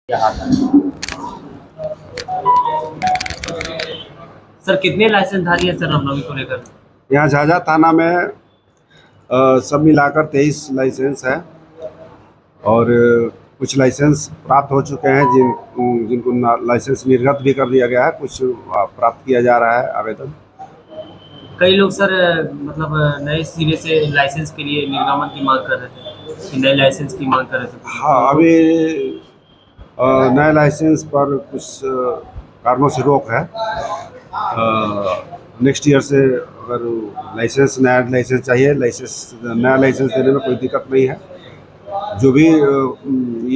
यहाँ था। सर कितने लाइसेंसधारी है सर रामनवमी को लेकर? यहाँ झाझा थाना में सब मिलाकर 23 लाइसेंस है और कुछ लाइसेंस प्राप्त हो चुके हैं जिनको लाइसेंस निर्गत भी कर दिया गया है, कुछ प्राप्त किया जा रहा है आवेदन। कई लोग सर मतलब नए सिरे से लाइसेंस के लिए निर्गमन की मांग कर रहे थे कि नए लाइसेंस की मांग कर रहे थे। हाँ, अभी नए लाइसेंस पर कुछ कारणों से रोक है। नेक्स्ट ईयर से अगर नया लाइसेंस चाहिए, नया लाइसेंस देने में कोई दिक्कत नहीं है। जो भी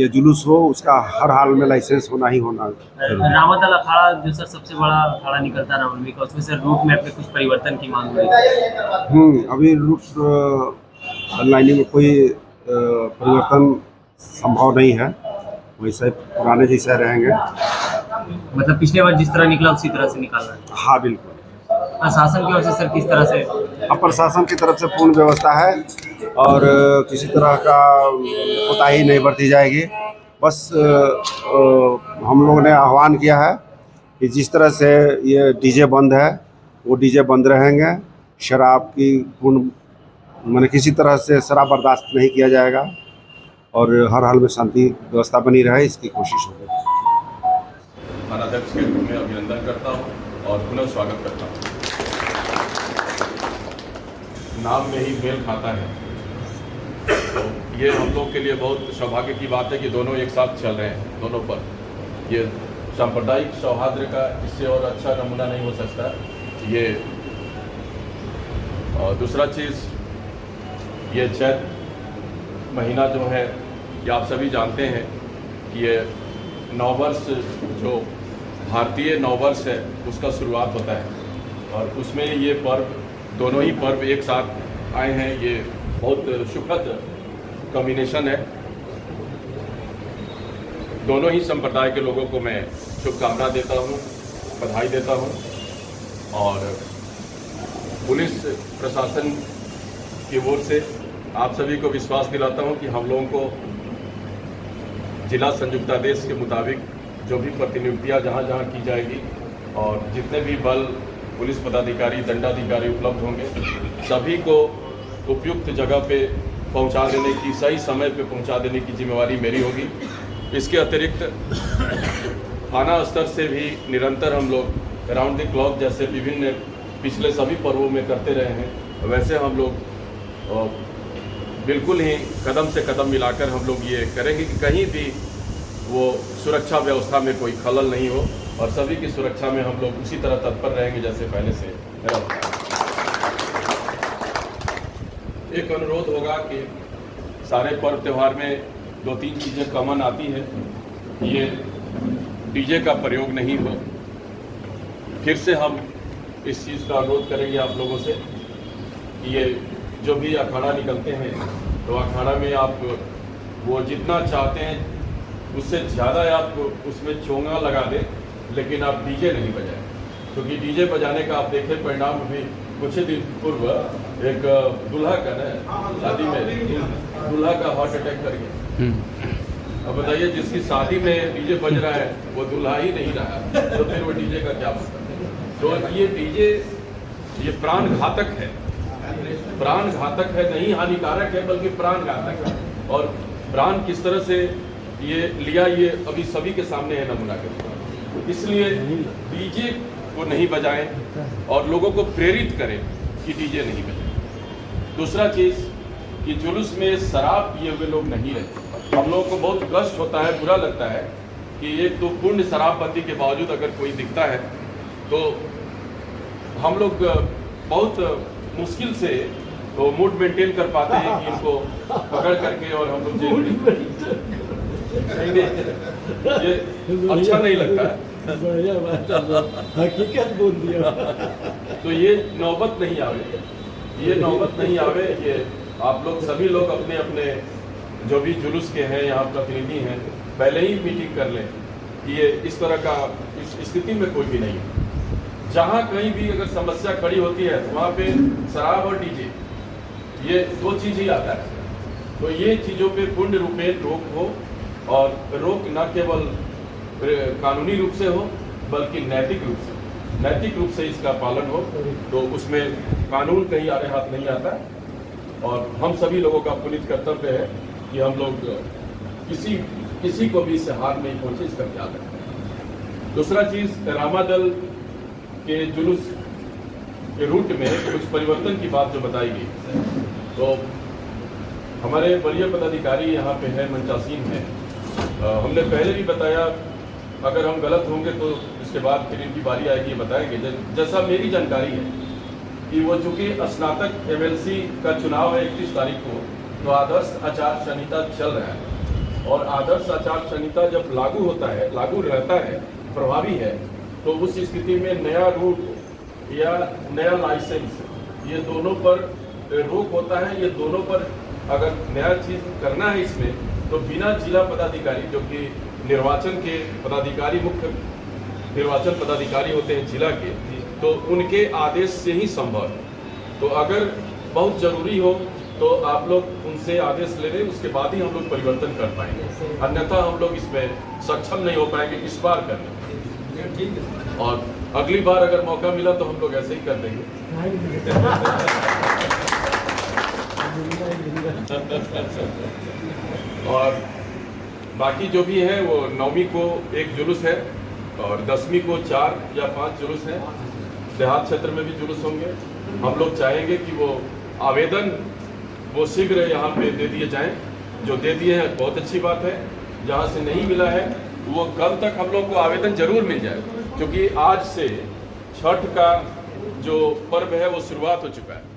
ये जुलूस हो उसका हर हाल में लाइसेंस होना ही होना जरूरी है। रामादल अखाड़ा जो सर सबसे बड़ा अखाड़ा निकलता है रामनवमी का, उसमें सर रूट मैप में कुछ परिवर्तन की मांग हो रही है। अभी रूट लाइनिंग में कोई परिवर्तन संभव नहीं है, वैसे पुराने जैसे रहेंगे। मतलब पिछले बार जिस तरह निकला उसी तरह से निकाल रहा है। हाँ बिल्कुल। प्रशासन की ओर से सर किस तरह से? अब प्रशासन की तरफ से पूर्ण व्यवस्था है और किसी तरह का कोताही नहीं बरती जाएगी। बस हम लोगों ने आह्वान किया है कि जिस तरह से ये डीजे बंद है वो डीजे बंद रहेंगे। शराब की पूर्ण माने किसी तरह से शराब बर्दाश्त नहीं किया जाएगा और हर हाल में शांति व्यवस्था बनी रहे, इसकी कोशिश होगी। थानाध्यक्ष के रूप में अभिनंदन करता हूँ और पुनः स्वागत करता हूँ। नाम में ही मेल खाता है, तो ये हम लोग के लिए बहुत सौभाग्य की बात है कि दोनों एक साथ चल रहे हैं। दोनों पर ये सांप्रदायिक सौहार्द का इससे और अच्छा नमूना नहीं हो सकता ये। और दूसरा चीज़, ये चैत महीना जो है ये आप सभी जानते हैं कि ये नववर्ष जो भारतीय नववर्ष है उसका शुरुआत होता है और उसमें ये पर्व, दोनों ही पर्व एक साथ आए हैं। ये बहुत सुखद कॉम्बिनेशन है। दोनों ही संप्रदाय के लोगों को मैं शुभकामना देता हूँ, बधाई देता हूँ और पुलिस प्रशासन की ओर से आप सभी को विश्वास दिलाता हूँ कि हम लोगों को जिला संयुक्तादेश के मुताबिक जो भी प्रतिनियुक्तियाँ जहाँ जहाँ की जाएगी और जितने भी बल पुलिस पदाधिकारी दंडाधिकारी उपलब्ध होंगे सभी को उपयुक्त जगह पे पहुंचा देने की, सही समय पे पहुंचा देने की जिम्मेवारी मेरी होगी। इसके अतिरिक्त थाना स्तर से भी निरंतर हम लोग राउंड द क्लॉक जैसे विभिन्न पिछले सभी पर्वों में करते रहे हैं, वैसे हम लोग बिल्कुल ही कदम से कदम मिलाकर हम लोग ये करेंगे कि कहीं भी वो सुरक्षा व्यवस्था में कोई खलल नहीं हो और सभी की सुरक्षा में हम लोग उसी तरह तत्पर रहेंगे जैसे पहले से रहा। एक अनुरोध होगा कि सारे पर्व त्यौहार में 2-3 चीज़ें कॉमन आती है। ये डीजे का प्रयोग नहीं हो। फिर से हम इस चीज़ का अनुरोध करेंगे आप लोगों से कि ये जो भी अखाड़ा निकलते हैं तो अखाड़ा में आप वो जितना चाहते हैं उससे ज़्यादा आप उसमें चोंगा लगा दें, लेकिन आप डीजे नहीं बजाएं, क्योंकि डीजे बजाने का आप देखें परिणाम भी कुछ ही दिन पूर्व एक दूल्हा का ना शादी में दूल्हा का हार्ट अटैक कर गया। अब बताइए जिसकी शादी में डीजे बज रहा है वो दूल्हा ही नहीं रहा, तो फिर वो डीजे का क्या मतलब? तो ये डीजे ये प्राण घातक है। प्राण घातक है, नहीं हानिकारक है बल्कि प्राण घातक है। और प्राण किस तरह से ये लिया ये अभी सभी के सामने है नमूना के रूप। इसलिए डीजे को नहीं बजाएं और लोगों को प्रेरित करें कि डीजे नहीं बजाएं। दूसरा चीज़ कि जुलूस में शराब पिए हुए लोग नहीं रहते। हम लोगों को बहुत कष्ट होता है, बुरा लगता है कि एक तो पूर्ण शराबबंदी के बावजूद अगर कोई दिखता है तो हम लोग बहुत मुश्किल से तो मूड मेंटेन कर पाते हैं कि इनको पकड़ करके और हम लोग जेल ये अच्छा नहीं लगता है। हकीकत बोल दिया। तो ये नौबत नहीं आवे, ये नौबत नहीं आवे। ये आप लोग सभी लोग अपने अपने जो भी जुलूस के हैं यहाँ प्रतिनिधि हैं पहले ही मीटिंग कर लें कि ये इस तरह का इस स्थिति में कोई भी नहीं है। जहाँ कहीं भी अगर समस्या खड़ी होती है तो वहाँ पे शराब और डीजे ये 2 चीज़ ही आता है। तो ये चीज़ों पे पूर्ण रूपेण रोक हो और रोक न केवल कानूनी रूप से हो बल्कि नैतिक रूप से इसका पालन हो, तो उसमें कानून कहीं आड़े हाथ नहीं आता। और हम सभी लोगों का पुनीत कर्तव्य है कि हम लोग किसी को भी इससे हार नहीं पहुंचे, इसका ख्याल रखें। दूसरा चीज़, रामादल के जुलूस के रूट में कुछ परिवर्तन की बात जो बताई गई, तो हमारे वरीय पदाधिकारी यहाँ पे है, मंचासीन है। हमने पहले भी बताया, अगर हम गलत होंगे तो इसके बाद फिर इनकी बारी आएगी, ये बताएंगे। जैसा मेरी जानकारी है कि वो चूँकि स्नातक एमएलसी का चुनाव है 31 तारीख को, तो आदर्श आचार संहिता चल रहा है, और आदर्श आचार संहिता जब लागू रहता है, प्रभावी है, तो उस स्थिति में नया रूट या नया लाइसेंस, ये दोनों पर रोक होता है। ये दोनों पर अगर नया चीज़ करना है इसमें, तो बिना जिला पदाधिकारी, जो कि निर्वाचन के पदाधिकारी, मुख्य निर्वाचन पदाधिकारी होते हैं जिला के, तो उनके आदेश से ही संभव है। तो अगर बहुत ज़रूरी हो तो आप लोग उनसे आदेश ले लें, उसके बाद ही हम लोग परिवर्तन कर पाएंगे, अन्यथा हम लोग इसमें सक्षम नहीं हो पाएंगे इस बार करने। और अगली बार अगर मौका मिला तो हम लोग ऐसे ही कर देंगे। और बाकी जो भी है वो 9वीं को एक जुलूस है और 10वीं को 4 या 5 जुलूस हैं। देहात क्षेत्र में भी जुलूस होंगे। हम लोग चाहेंगे कि वो आवेदन वो शीघ्र यहाँ पे दे दिए जाएं। जो दे दिए हैं बहुत अच्छी बात है, जहाँ से नहीं मिला है वो कल तक हम लोग को आवेदन जरूर मिल जाए, क्योंकि आज से छठ का जो पर्व है वो शुरुआत हो चुका है।